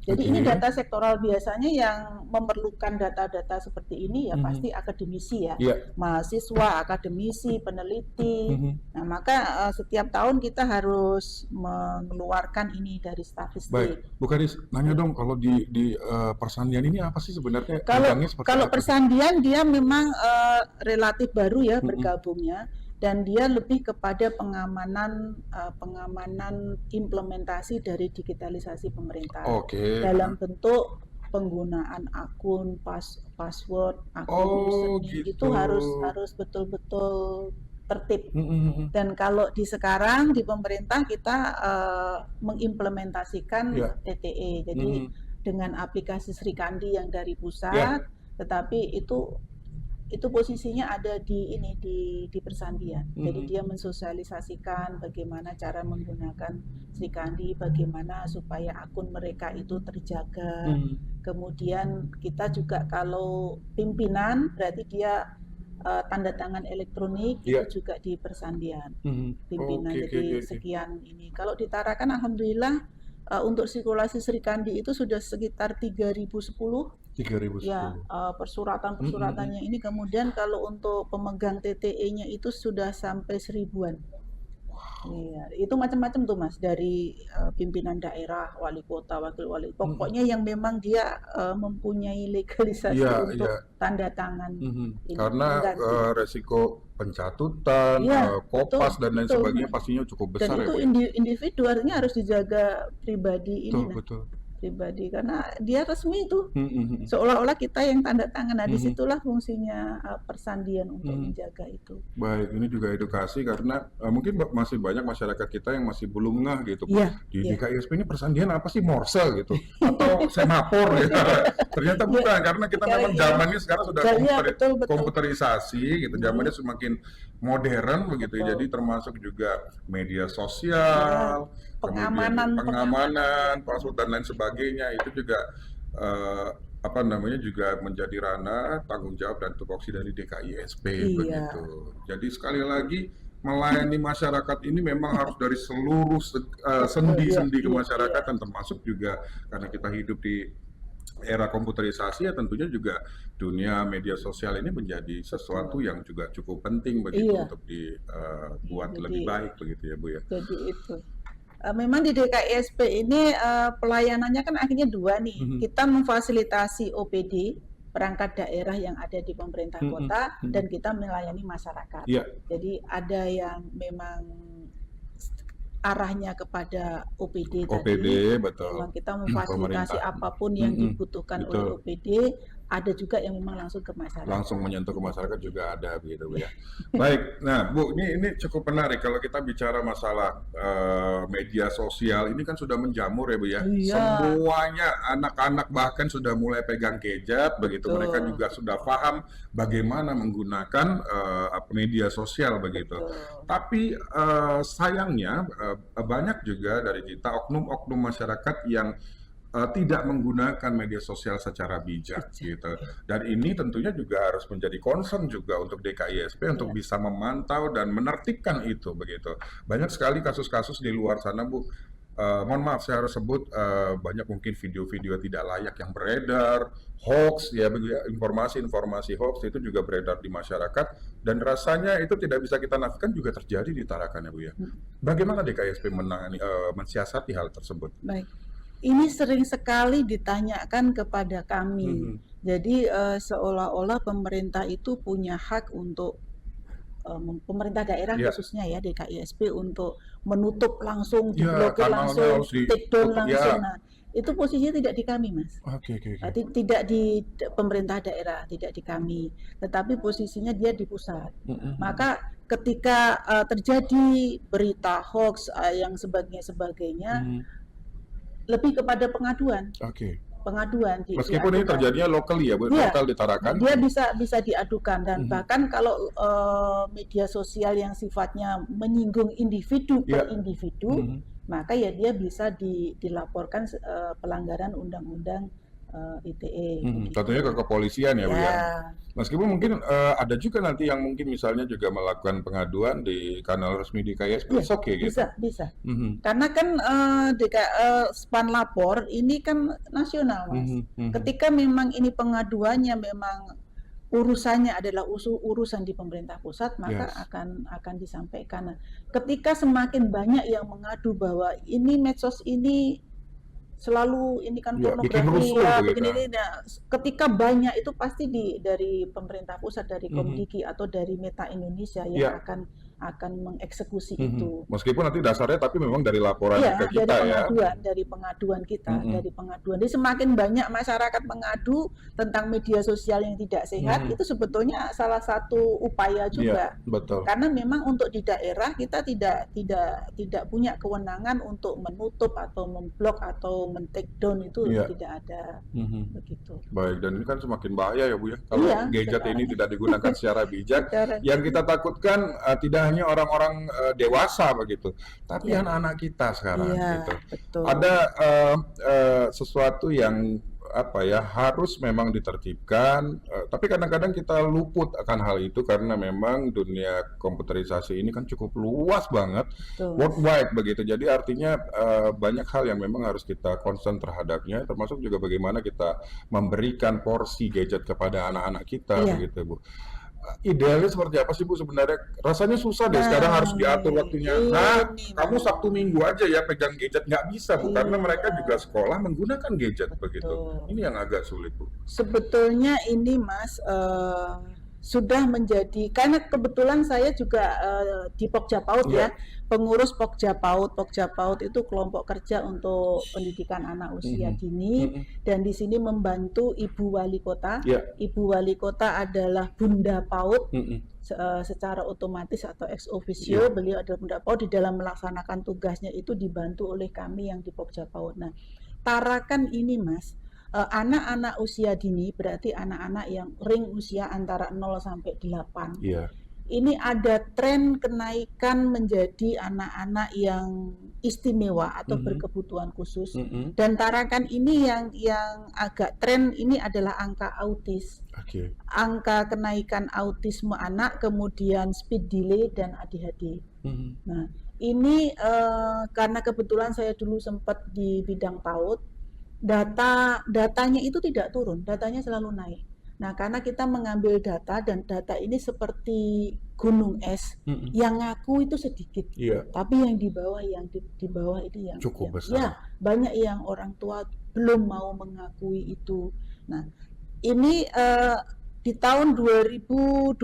B: Jadi ini data sektoral, biasanya yang memerlukan data-data seperti ini ya pasti akademisi ya, mahasiswa, akademisi, peneliti. Nah, maka setiap tahun kita harus mengeluarkan ini dari statistik.
A: Baik, Bu Kadis, nanya dong, kalau di persandian ini apa sih sebenarnya?
B: Kalau persandian dia memang relatif baru ya bergabungnya. Dan dia lebih kepada pengamanan implementasi dari digitalisasi pemerintah dalam bentuk penggunaan akun, password, akun username itu harus betul-betul tertib. Dan kalau sekarang di pemerintah kita mengimplementasikan TTE, jadi dengan aplikasi Srikandi yang dari pusat, tetapi itu posisinya ada di persandian. Jadi dia mensosialisasikan bagaimana cara menggunakan Srikandi, bagaimana supaya akun mereka itu terjaga. Kemudian kita juga kalau pimpinan berarti dia tanda tangan elektronik itu juga di persandian. Pimpinan jadi sekian ini. Kalau di Tarakan alhamdulillah untuk sirkulasi Srikandi itu sudah sekitar 3010. Ya, persuratan-persuratannya ini, kemudian kalau untuk pemegang TTE-nya itu sudah sampai 1000-an. Iya, itu macam-macam tuh Mas, dari pimpinan daerah, wali kota, wakil wali, pokoknya yang memang dia mempunyai legalisasi untuk tanda tangan.
A: Karena resiko pencatutan, kopas dan lain sebagainya pastinya cukup besar.
B: Dan itu individu artinya harus dijaga pribadi ini. Betul. Pribadi, karena dia resmi itu seolah-olah kita yang tanda tangan. Nah, disitulah fungsinya persandian untuk menjaga itu.
A: Baik, ini juga edukasi karena mungkin masih banyak masyarakat kita yang masih belum ngeh gitu. Di KISP ini persandian apa sih, morsel gitu atau semafor gitu. Ternyata bukan, karena kita memang zamannya sekarang sudah komputerisasi gitu, zamannya semakin modern begitu. Jadi termasuk juga media sosial, pengamanan, password dan lain sebagainya, itu juga juga menjadi ranah tanggung jawab dan tupoksi dari DKISP begitu. Jadi sekali lagi melayani masyarakat ini memang harus dari seluruh sendi-sendi kemasyarakatan, termasuk juga karena kita hidup di era komputerisasi, ya tentunya juga dunia media sosial ini menjadi sesuatu yang juga cukup penting begitu untuk dibuat lebih baik begitu ya Bu ya.
B: Jadi itu memang di DKISP ini pelayanannya kan akhirnya dua nih. Kita memfasilitasi OPD perangkat daerah yang ada di pemerintah kota dan kita melayani masyarakat. Jadi ada yang memang arahnya kepada OPD tadi.
A: Betul.
B: Memang kita memfasilitasi apapun yang dibutuhkan oleh OPD. Ada juga yang memang langsung ke masyarakat.
A: Langsung menyentuh ke masyarakat juga ada begitu Bu ya. Baik, nah Bu, ini cukup menarik kalau kita bicara masalah media sosial ini kan sudah menjamur ya Bu ya. Semuanya anak-anak bahkan sudah mulai pegang gadget begitu. Mereka juga sudah paham bagaimana menggunakan media sosial begitu. Tapi sayangnya banyak juga dari kita oknum-oknum masyarakat yang tidak menggunakan media sosial secara bijak gitu. Dan ini tentunya juga harus menjadi concern juga untuk DKISP untuk bisa memantau dan menertibkan itu begitu. Banyak sekali kasus-kasus di luar sana, Bu. Mohon maaf saya harus sebut banyak mungkin video-video tidak layak yang beredar, hoax ya, informasi-informasi hoax itu juga beredar di masyarakat dan rasanya itu tidak bisa kita nafikan juga terjadi di Tarakan ya Bu ya. Bagaimana DKISP menangani mensiasati hal tersebut?
B: Baik. Ini sering sekali ditanyakan kepada kami. Jadi seolah-olah pemerintah itu punya hak untuk pemerintah daerah khususnya ya DKISP untuk menutup langsung, diblokir langsung, take down langsung. Nah, itu posisinya tidak di kami, Mas. Tidak di pemerintah daerah, tidak di kami, tetapi posisinya dia di pusat. Maka ketika terjadi berita hoax yang sebagainya, lebih kepada pengaduan. Pengaduan
A: meskipun ini terjadinya lokal ya Bu, lokal di Tarakan.
B: Dia bisa diadukan dan bahkan kalau media sosial yang sifatnya menyinggung individu per individu, maka ya dia bisa dilaporkan pelanggaran undang-undang ITE.
A: Tentunya ke kepolisian ya Bu ya. Meskipun mungkin ada juga nanti yang mungkin misalnya juga melakukan pengaduan di kanal resmi DKISP, gitu.
B: Bisa. Karena kan Span Lapor ini kan nasional, Mas. Ketika memang ini pengaduannya memang urusannya adalah urusan di pemerintah pusat, maka akan disampaikan. Nah, ketika semakin banyak yang mengadu bahwa ini medsos ini selalu ini kan pornografi begini. Nah, ketika banyak itu pasti dari pemerintah pusat, dari Komdiki atau dari Meta Indonesia yang akan mengeksekusi itu.
A: Meskipun nanti dasarnya tapi memang dari laporan ke kita
B: dari pengaduan kita, dari pengaduan. Jadi semakin banyak masyarakat mengadu tentang media sosial yang tidak sehat, itu sebetulnya salah satu upaya juga.
A: Betul.
B: Karena memang untuk di daerah kita tidak punya kewenangan untuk menutup atau memblok atau men-take down itu tidak ada begitu.
A: Baik, dan ini kan semakin bahaya ya Bu ya kalau gadget ini tidak digunakan secara bijak. Yang kita takutkan tidak hanya orang-orang dewasa begitu, tapi anak-anak kita sekarang gitu.
B: Betul.
A: Ada sesuatu yang harus memang ditertibkan, tapi kadang-kadang kita luput akan hal itu karena memang dunia komputerisasi ini kan cukup luas banget, worldwide begitu. Jadi artinya banyak hal yang memang harus kita concern terhadapnya, termasuk juga bagaimana kita memberikan porsi gadget kepada anak-anak kita begitu Bu. Idealnya seperti apa sih Bu sebenarnya? Rasanya susah deh sekarang harus diatur waktunya. Kamu Sabtu Minggu aja ya pegang gadget, nggak bisa Bu, karena mereka juga sekolah menggunakan gadget begitu. Ini yang agak sulit Bu.
B: Sebetulnya ini Mas sudah menjadi, karena kebetulan saya juga di Pokja PAUD pengurus Pokja PAUD. Pokja PAUD itu kelompok kerja untuk pendidikan anak usia dini, dan di sini membantu Ibu Wali Kota. Ibu Wali Kota adalah Bunda PAUD secara otomatis atau ex officio, beliau adalah Bunda PAUD. Di dalam melaksanakan tugasnya itu dibantu oleh kami yang di Pokja PAUD. Nah, Tarakan ini Mas, anak-anak usia dini berarti anak-anak yang ring usia antara 0 sampai 8. Ini ada tren kenaikan menjadi anak-anak yang istimewa atau berkebutuhan khusus. Dan Tarakan ini yang agak tren ini adalah angka autis. Angka kenaikan autisme anak, kemudian speed delay dan ADHD. Nah, ini karena kebetulan saya dulu sempat di bidang PAUD, datanya itu tidak turun, datanya selalu naik. Nah, karena kita mengambil data dan data ini seperti gunung es, yang ngaku itu sedikit, tapi yang di bawah itu yang
A: cukup besar.
B: Banyak yang orang tua belum mau mengakui itu. Nah, ini di tahun 2022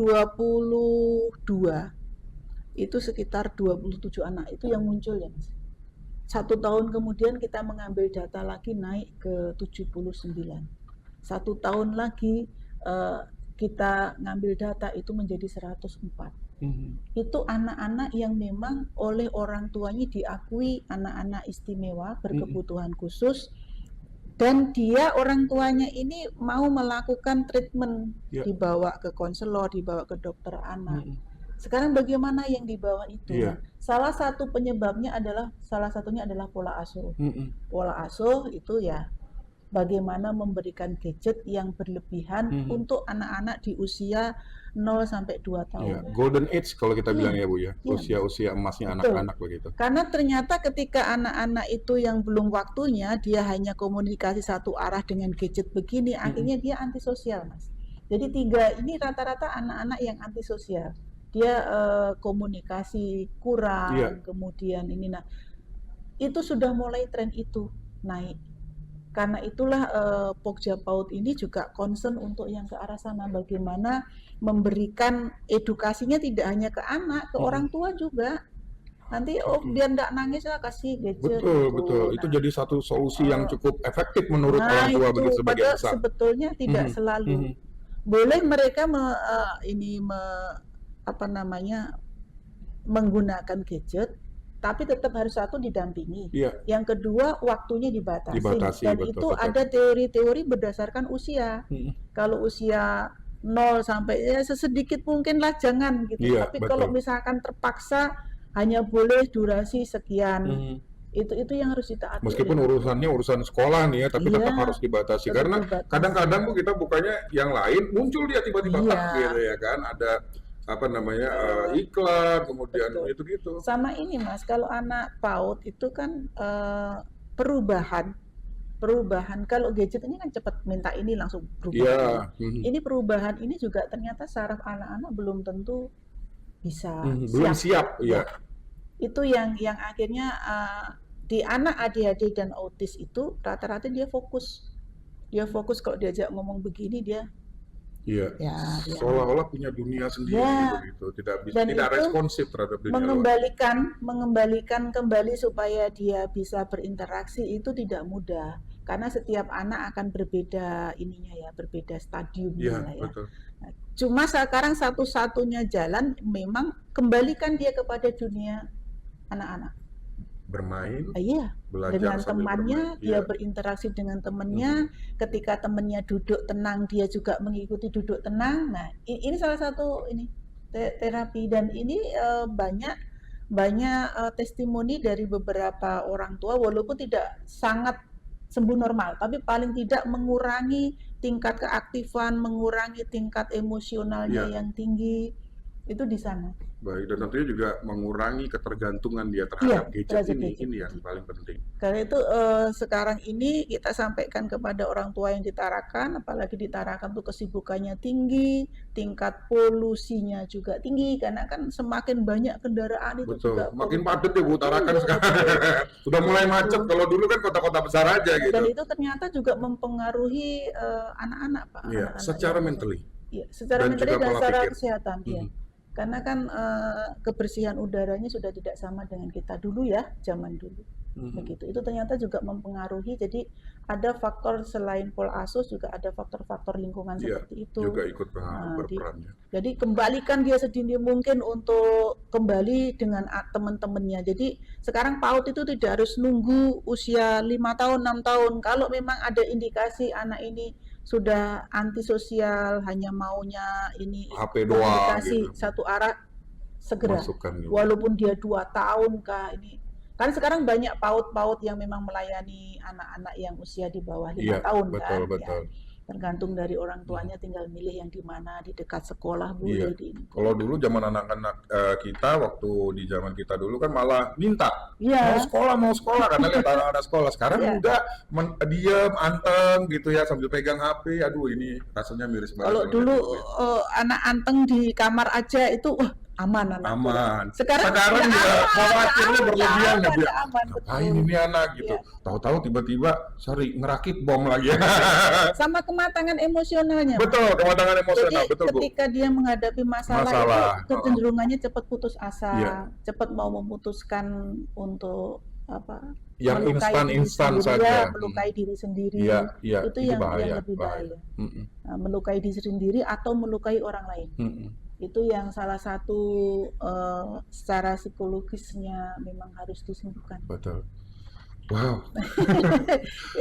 B: itu sekitar 27 anak itu yang muncul ya Mas. 1 tahun kemudian kita mengambil data lagi naik ke 79. 1 tahun lagi kita ngambil data itu menjadi 104. Itu anak-anak yang memang oleh orang tuanya diakui anak-anak istimewa berkebutuhan khusus, dan dia orang tuanya ini mau melakukan treatment, dibawa ke konselor, dibawa ke dokter anak. Sekarang bagaimana yang di bawah itu? Salah satunya adalah pola asuh. Pola asuh itu bagaimana memberikan gadget yang berlebihan untuk anak-anak di usia 0 sampai 2 tahun.
A: Golden age kalau kita bilang ya Bu ya,
B: Iya.
A: usia-usia emasnya anak-anak begitu.
B: Karena ternyata ketika anak-anak itu yang belum waktunya, dia hanya komunikasi satu arah dengan gadget begini, akhirnya dia antisosial, Mas. Jadi 3 ini rata-rata anak-anak yang antisosial. Dia komunikasi kurang, kemudian ini, nah itu sudah mulai tren itu naik. Karena itulah Pokja PAUD ini juga concern untuk yang ke arah sana, bagaimana memberikan edukasinya tidak hanya ke anak, ke orang tua juga. Nanti biar nggak nangis lah kasih gadget.
A: Betul. Itu jadi satu solusi yang cukup efektif menurut orang tua begitu sebagai besar.
B: Sebetulnya tidak selalu. Boleh mereka menggunakan gadget, tapi tetap harus satu didampingi. Yang kedua waktunya dibatasi. Dan itu ada teori-teori berdasarkan usia. Kalau usia 0 sampai ya sesedikit mungkin lah jangan gitu. Tapi kalau misalkan terpaksa hanya boleh durasi sekian. Itu yang harus ditaati.
A: Meskipun urusan sekolah nih ya, tapi tetap harus dibatasi. Karena kadang-kadang Bu kita bukanya yang lain muncul dia tiba-tiba gitu ya kan, ada iklan, kemudian gitu.
B: Sama ini Mas, kalau anak PAUD itu kan perubahan. Kalau gadget ini kan cepat minta ini langsung berubah. Ini perubahan ini juga ternyata saraf anak-anak belum tentu bisa
A: siap.
B: Itu yang akhirnya di anak ADHD dan autis itu rata-rata dia fokus kalau diajak ngomong begini dia
A: seolah-olah punya dunia sendiri begitu, tidak responsif terhadap dunia
B: mengembalikan kembali supaya dia bisa berinteraksi itu tidak mudah, karena setiap anak akan berbeda berbeda stadiumnya ya.
A: Betul.
B: Nah, cuma sekarang satu-satunya jalan memang kembalikan dia kepada dunia anak-anak.
A: Bermain,
B: belajar dengan temannya, dia berinteraksi dengan temannya. Ketika temannya duduk tenang, dia juga mengikuti duduk tenang. Nah, ini salah satu terapi, dan ini banyak testimoni dari beberapa orang tua, walaupun tidak sangat sembuh normal, tapi paling tidak mengurangi tingkat keaktifan, mengurangi tingkat emosionalnya yang tinggi, itu di sana.
A: Baik, dan tentunya juga mengurangi ketergantungan dia terhadap gadget ini yang paling penting.
B: Karena itu sekarang ini kita sampaikan kepada orang tua yang di Tarakan, apalagi di Tarakan tuh kesibukannya tinggi, tingkat polusinya juga tinggi, karena kan semakin banyak kendaraan itu juga
A: makin padat ya Bu Tarakan sekarang. Sudah mulai macet, kalau dulu kan kota-kota besar aja gitu.
B: Dan itu ternyata juga mempengaruhi anak-anak Pak.
A: Secara mentally.
B: Secara mentally dan secara kesehatan Karena kan kebersihan udaranya sudah tidak sama dengan kita dulu ya, zaman dulu. Begitu. Itu ternyata juga mempengaruhi. Jadi ada faktor selain pola asuh, juga ada faktor-faktor lingkungan seperti itu.
A: Juga ikut berperan.
B: Jadi kembalikan dia sedini mungkin untuk kembali dengan teman-temannya. Jadi sekarang PAUD itu tidak harus nunggu usia 5 tahun, 6 tahun. Kalau memang ada indikasi anak ini sudah antisosial, hanya maunya ini
A: HP
B: komunikasi
A: doang,
B: satu arah, segera. Walaupun dia 2 tahun kah ini. Kan sekarang banyak PAUD yang memang melayani anak-anak yang usia di bawah 5 tahun kan.
A: Betul.
B: Tergantung dari orang tuanya, tinggal milih yang di mana, di dekat sekolah boleh di ini.
A: Kalau dulu zaman anak-anak kita, waktu di zaman kita dulu kan malah minta mau sekolah karena lihat anak-anak sekolah. Sekarang udah diam, anteng gitu ya, sambil pegang HP. Aduh, ini rasanya miris banget.
B: Kalau dulu anak anteng di kamar aja itu aman. Sekarang ya
A: khawatirnya berlebihan ya Bu.
B: Ngapain
A: ini anak gitu. Tahu-tahu tiba-tiba ngerakit bom lagi.
B: Sama kematangan emosionalnya.
A: Betul, kematangan emosional.
B: Jadi ketika dia menghadapi masalah itu kecenderungannya cepat putus asa, cepat mau memutuskan untuk
A: yang instan saja,
B: melukai diri sendiri. Itu yang lebih bahaya. Melukai diri sendiri atau melukai orang lain. Itu yang salah satu secara psikologisnya memang harus disembuhkan.
A: Betul. Wow,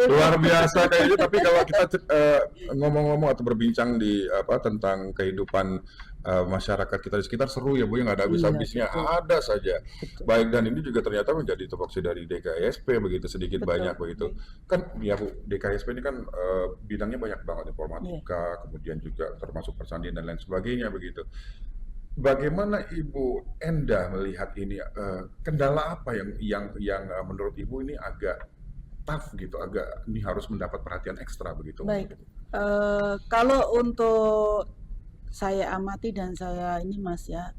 A: luar biasa kayaknya. Tapi kalau kita ngomong-ngomong atau berbincang di tentang kehidupan masyarakat kita di sekitar, seru ya Bu, yang nggak ada habis-habisnya, ada saja.
B: Betul.
A: Baik, dan ini juga ternyata menjadi tupoksi dari DKISP begitu, sedikit banyak begitu. Kan ya Bu, DKISP ini kan bidangnya banyak banget, informatika, kemudian juga termasuk persandian dan lain sebagainya begitu. Bagaimana Ibu Endah melihat ini, kendala apa yang menurut Ibu ini agak tough gitu, agak ini harus mendapat perhatian ekstra begitu?
B: Baik, kalau untuk saya amati dan saya ini Mas ya,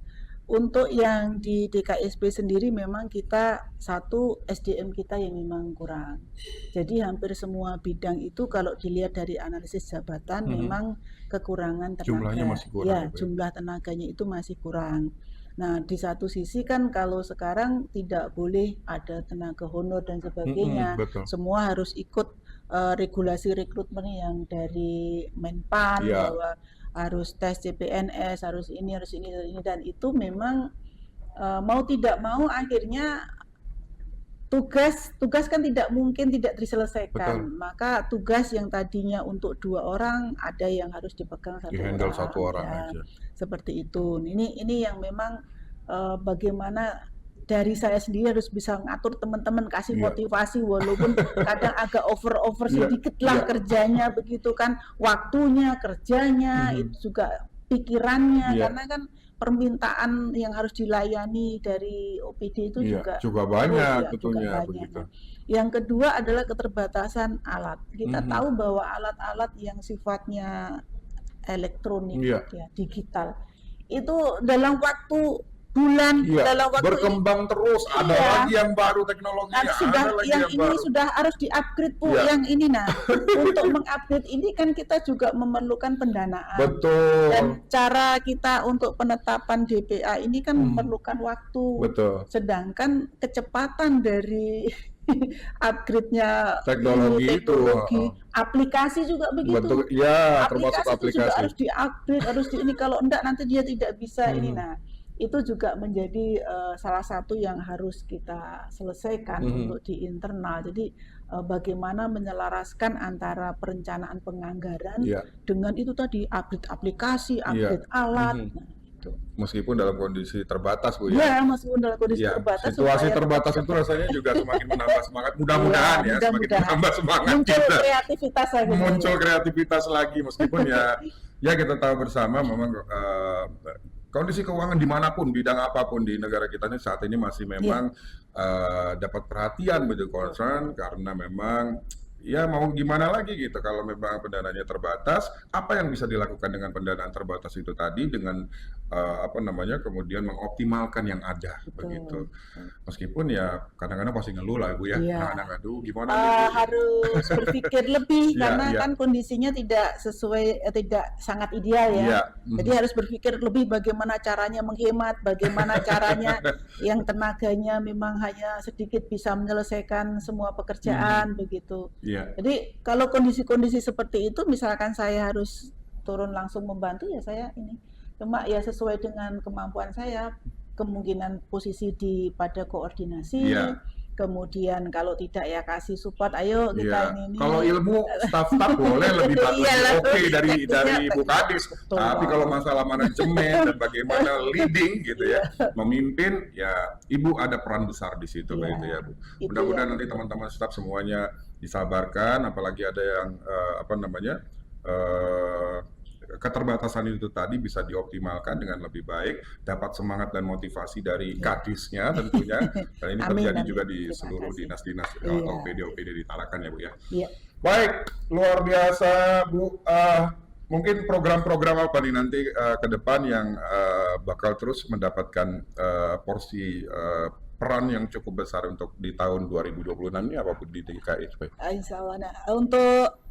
B: untuk yang di DKISP sendiri memang kita satu SDM kita yang memang kurang. Jadi hampir semua bidang itu kalau dilihat dari analisis jabatan memang kekurangan tenaga.
A: Jumlahnya masih kurang.
B: Ya, jumlah tenaganya itu masih kurang. Nah, di satu sisi kan kalau sekarang tidak boleh ada tenaga honor dan sebagainya, semua harus ikut regulasi rekrutmen yang dari Menpan bahwa harus tes CPNS, harus ini, dan itu memang mau tidak mau akhirnya tugas kan tidak mungkin tidak diselesaikan. Maka tugas yang tadinya untuk 2 orang ada yang harus dipegang satu orang aja. Seperti itu. Ini yang memang bagaimana dari saya sendiri harus bisa ngatur teman-teman, kasih motivasi walaupun kadang agak over sedikit lah kerjanya begitu kan, waktunya, kerjanya, itu juga pikirannya, karena kan permintaan yang harus dilayani dari OPD itu
A: juga banyak tentunya begitu.
B: Yang kedua adalah keterbatasan alat. Kita tahu bahwa alat-alat yang sifatnya elektronik, digital, itu dalam waktu bulan, dalam waktu
A: berkembang terus, ada lagi yang baru teknologinya,
B: sudah harus di-upgrade Bu, yang ini untuk mengupgrade ini kan kita juga memerlukan pendanaan.
A: Betul.
B: Dan cara kita untuk penetapan DPA ini kan memerlukan waktu.
A: Betul.
B: Sedangkan kecepatan dari upgrade-nya
A: teknologi,
B: aplikasi juga begitu.
A: Betul, ya, termasuk aplikasi
B: juga harus di-upgrade, harus ini, kalau enggak nanti dia tidak bisa ini. Itu juga menjadi salah satu yang harus kita selesaikan untuk di internal. Jadi bagaimana menyelaraskan antara perencanaan penganggaran dengan itu tadi, upgrade aplikasi, upgrade alat. Nah,
A: meskipun dalam kondisi terbatas Bu
B: ya. Meskipun dalam kondisi terbatas.
A: Situasi terbatas itu rasanya juga semakin menambah semangat. Mudah-mudahan semakin menambah semangat kita. Muncul kreativitas lagi meskipun ya kita tahu bersama memang kondisi keuangan dimanapun, bidang apapun di negara kita ini saat ini masih memang dapat perhatian begitu concern, karena memang ya mau gimana lagi gitu kalau memang pendanaannya terbatas. Apa yang bisa dilakukan dengan pendanaan terbatas itu tadi dengan kemudian mengoptimalkan yang ada begitu. Meskipun ya kadang-kadang pasti ngeluh lah Bu ya, anak-anak aduh gimana
B: harus berpikir lebih karena kan kondisinya tidak sesuai, tidak sangat ideal ya. Jadi harus berpikir lebih bagaimana caranya menghemat, bagaimana caranya yang tenaganya memang hanya sedikit bisa menyelesaikan semua pekerjaan begitu. Jadi kalau kondisi-kondisi seperti itu, misalkan saya harus turun langsung membantu, ya saya ini cuma ya sesuai dengan kemampuan saya, kemungkinan posisi pada koordinasi, kemudian kalau tidak ya kasih support, ayo kita ini.
A: Kalau ilmu staff boleh lebih oke dari Bu Kadis, tapi kalau masalah manajemen dan bagaimana leading gitu ya, memimpin, ya Ibu ada peran besar di situ begitu ya Bu. Mudah-mudahan nanti teman-teman staff semuanya disabarkan, apalagi ada yang keterbatasan itu tadi bisa dioptimalkan dengan lebih baik, dapat semangat dan motivasi dari Kadisnya tentunya, dan ini terjadi juga di seluruh dinas-dinas atau OPD-OPD di Tarakan ya Bu ya. Baik, luar biasa Bu. Mungkin program-program apa nih nanti ke depan yang bakal terus mendapatkan porsi peran yang cukup besar untuk di tahun 2026 ini apapun di DKISP?
B: Insya Allah. Nah, untuk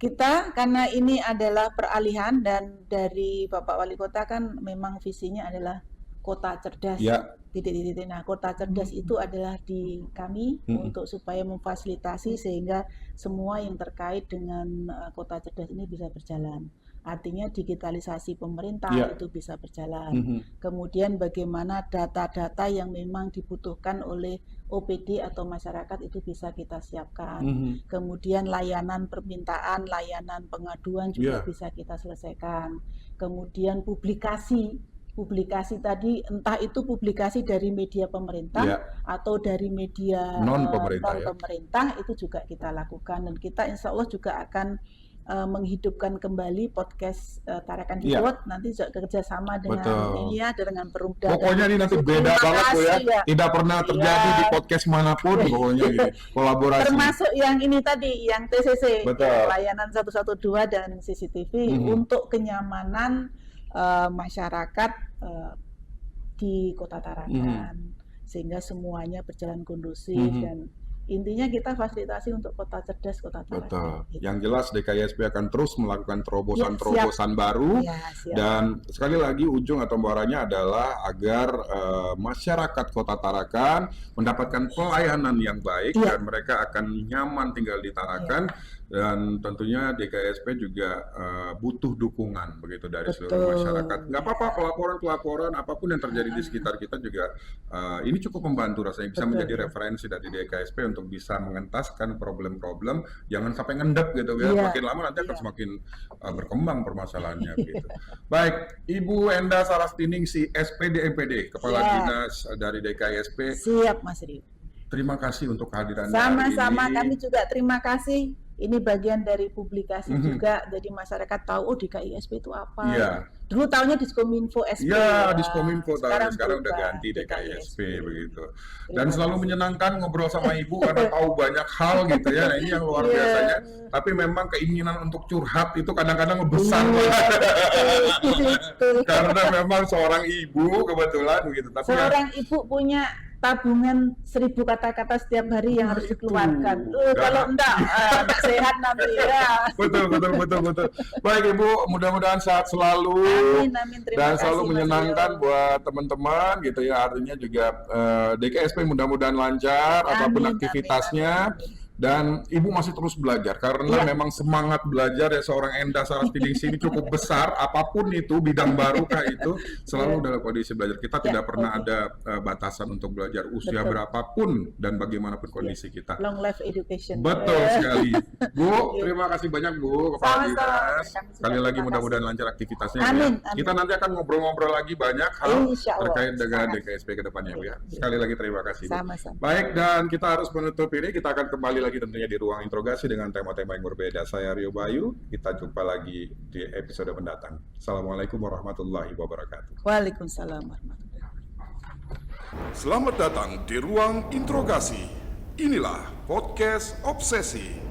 B: kita, karena ini adalah peralihan dan dari Bapak Wali Kota kan memang visinya adalah kota cerdas. Titik-titik. Nah, kota cerdas itu adalah di kami untuk supaya memfasilitasi sehingga semua yang terkait dengan kota cerdas ini bisa berjalan. Artinya digitalisasi pemerintah itu bisa berjalan. Kemudian bagaimana data-data yang memang dibutuhkan oleh OPD atau masyarakat itu bisa kita siapkan. Kemudian layanan permintaan, layanan pengaduan juga bisa kita selesaikan. Kemudian publikasi tadi, entah itu publikasi dari media pemerintah atau dari media non pemerintah itu juga kita lakukan, dan kita insya Allah juga akan menghidupkan kembali podcast Tarakan Dipot, nanti juga kerjasama dengan ini ya, dengan Perumda.
A: Pokoknya ini nanti beda banget tuh ya, tidak pernah terjadi di podcast manapun pokoknya ini kolaborasi.
B: Termasuk yang ini tadi, yang TCC, layanan 112 dan CCTV untuk kenyamanan masyarakat di Kota Tarakan, sehingga semuanya berjalan kondusif dan intinya kita fasilitasi untuk kota cerdas, kota Tarakan.
A: Betul. Yang jelas DKISP akan terus melakukan terobosan-terobosan baru dan sekali lagi ujung atau muaranya adalah agar masyarakat Kota Tarakan mendapatkan pelayanan yang baik dan mereka akan nyaman tinggal di Tarakan. Dan tentunya DKISP juga butuh dukungan begitu dari seluruh masyarakat. Nggak apa-apa, pelaporan apapun yang terjadi di sekitar kita juga ini cukup membantu rasanya, bisa menjadi referensi dari DKISP untuk bisa mengentaskan problem-problem, jangan sampai ngendap gitu ya. Makin lama nanti akan semakin berkembang permasalahannya gitu. Baik, Ibu Enda Sarastining, si SPD MPD, Kepala Dinas dari DKISP.
B: Siap, Mas Rio.
A: Terima kasih untuk kehadirannya.
B: Sama-sama, kami juga terima kasih. Ini bagian dari publikasi juga, jadi masyarakat tahu, oh DKISP itu apa. Dulu tahunya Diskominfo SP.
A: Diskominfo, sekarang udah ganti DKISP begitu. Dan selalu menyenangkan ngobrol sama Ibu karena tahu banyak hal gitu ya. Nah, ini yang luar biasanya. Tapi memang keinginan untuk curhat itu kadang-kadang besar. Karena memang seorang ibu kebetulan begitu. Tapi
B: seorang ibu punya tabungan 1000 kata-kata setiap hari yang harus dikeluarkan. Kalau enggak sehat nanti ya. Betul.
A: Baik Ibu, mudah-mudahan sehat selalu.
B: Amin.
A: Dan selalu menyenangkan buat teman-teman gitu ya. Artinya juga DKISP mudah-mudahan lancar apapun aktivitasnya. Dan Ibu masih terus belajar karena memang semangat belajar ya seorang Enda Sarastining ini cukup besar, apapun itu bidang barukah itu selalu dalam kondisi belajar. Kita tidak pernah ada batasan untuk belajar usia berapapun dan bagaimanapun kondisi kita.
B: Long life education.
A: Betul sekali. Bu, terima kasih banyak Bu Kepala Dinas. Sekali lagi mudah-mudahan lancar aktivitasnya.
B: Amin.
A: Kita nanti akan ngobrol-ngobrol lagi banyak hal terkait dengan DKISP ke depannya Bu ya. Sekali lagi terima kasih Bu.
B: Sama-sama.
A: Baik, dan kita harus menutup ini, kita akan kembali lagi tentunya di ruang interogasi dengan tema-tema yang berbeda. Saya Rio Bayu, kita jumpa lagi di episode mendatang. Assalamualaikum warahmatullahi wabarakatuh.
B: Waalaikumsalam warahmatullahi wabarakatuh.
A: Selamat datang di ruang interogasi. Inilah podcast Obsesi.